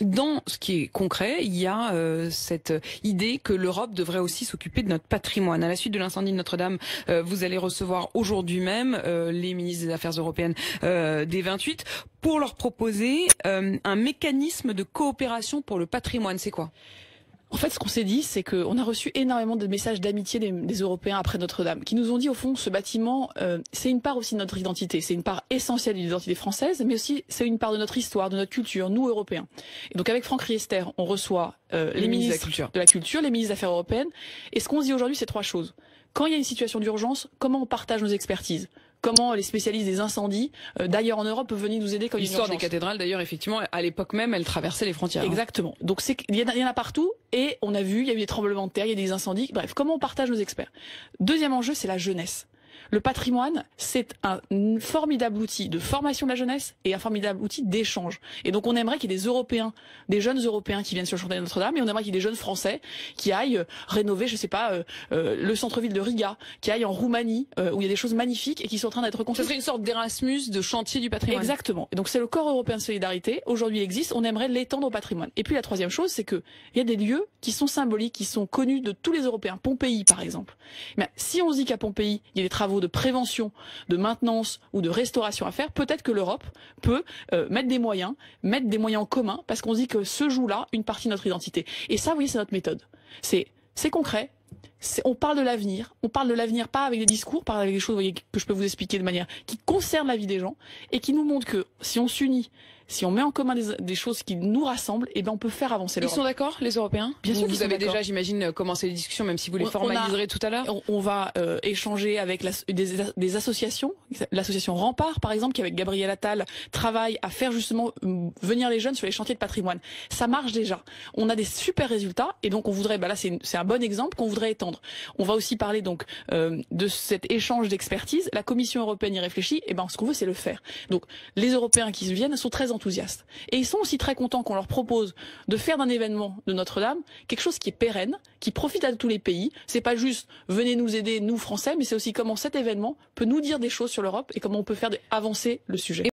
Dans ce qui est concret, il y a cette idée que l'Europe devrait aussi s'occuper de notre patrimoine. À la suite de l'incendie de Notre-Dame, vous allez recevoir aujourd'hui même les ministres des Affaires européennes des 28 pour leur proposer un mécanisme de coopération pour le patrimoine. C'est quoi ? En fait, ce qu'on s'est dit, c'est qu'on a reçu énormément de messages d'amitié des Européens après Notre-Dame, qui nous ont dit, au fond, ce bâtiment, c'est une part aussi de notre identité, c'est une part essentielle de l'identité française, mais aussi c'est une part de notre histoire, de notre culture, nous, Européens. Et donc avec Franck Riester, on reçoit les ministres de la Culture, les ministres des Affaires européennes, et ce qu'on se dit aujourd'hui, c'est trois choses. Quand il y a une situation d'urgence, comment on partage nos expertises ? Comment les spécialistes des incendies, d'ailleurs en Europe, peuvent venir nous aider quand il y a une urgence. L'histoire des cathédrales, d'ailleurs, effectivement, à l'époque même, elle traversait les frontières. Exactement. Donc il y en a partout, et on a vu, il y a eu des tremblements de terre, il y a des incendies. Bref, comment on partage nos experts. Deuxième enjeu, c'est la jeunesse. Le patrimoine, c'est un formidable outil de formation de la jeunesse et un formidable outil d'échange. Et donc on aimerait qu'il y ait des Européens, des jeunes Européens qui viennent sur le chantier de Notre-Dame, et on aimerait qu'il y ait des jeunes Français qui aillent rénover, je sais pas, le centre-ville de Riga, qui aillent en Roumanie, où il y a des choses magnifiques et qui sont en train d'être reconstruites. Ce serait une sorte d'Erasmus de chantier du patrimoine. Exactement. Et donc c'est le corps européen de solidarité. Aujourd'hui il existe. On aimerait l'étendre au patrimoine. Et puis la troisième chose, c'est que il y a des lieux qui sont symboliques, qui sont connus de tous les Européens. Pompéi, par exemple. Mais si on se dit qu'à Pompéi, il y a des travaux de prévention, de maintenance ou de restauration à faire, peut-être que l'Europe peut mettre des moyens en commun, parce qu'on se dit que se joue là une partie de notre identité. Et ça, vous voyez, c'est notre méthode. C'est concret. On parle de l'avenir. On parle de l'avenir pas avec des discours, pas avec des choses, vous voyez, que je peux vous expliquer de manière qui concerne la vie des gens et qui nous montrent que si on s'unit, si on met en commun des choses qui nous rassemblent, eh ben on peut faire avancer l'Europe. Ils sont d'accord, les Européens? Bien sûr. Vous avez déjà, j'imagine, commencé les discussions, même si vous les formaliserez tout à l'heure. On va échanger avec des associations, l'association Rempart, par exemple, qui avec Gabriel Attal travaille à faire justement venir les jeunes sur les chantiers de patrimoine. Ça marche déjà. On a des super résultats et donc on voudrait, là c'est un bon exemple qu'on voudrait étendre. On va aussi parler donc de cet échange d'expertise. La Commission européenne y réfléchit. Et ce qu'on veut, c'est le faire. Donc les Européens qui viennent sont très enthousiastes. Et ils sont aussi très contents qu'on leur propose de faire d'un événement de Notre-Dame quelque chose qui est pérenne, qui profite à tous les pays. C'est pas juste venez nous aider, nous Français, mais c'est aussi comment cet événement peut nous dire des choses sur l'Europe et comment on peut faire avancer le sujet.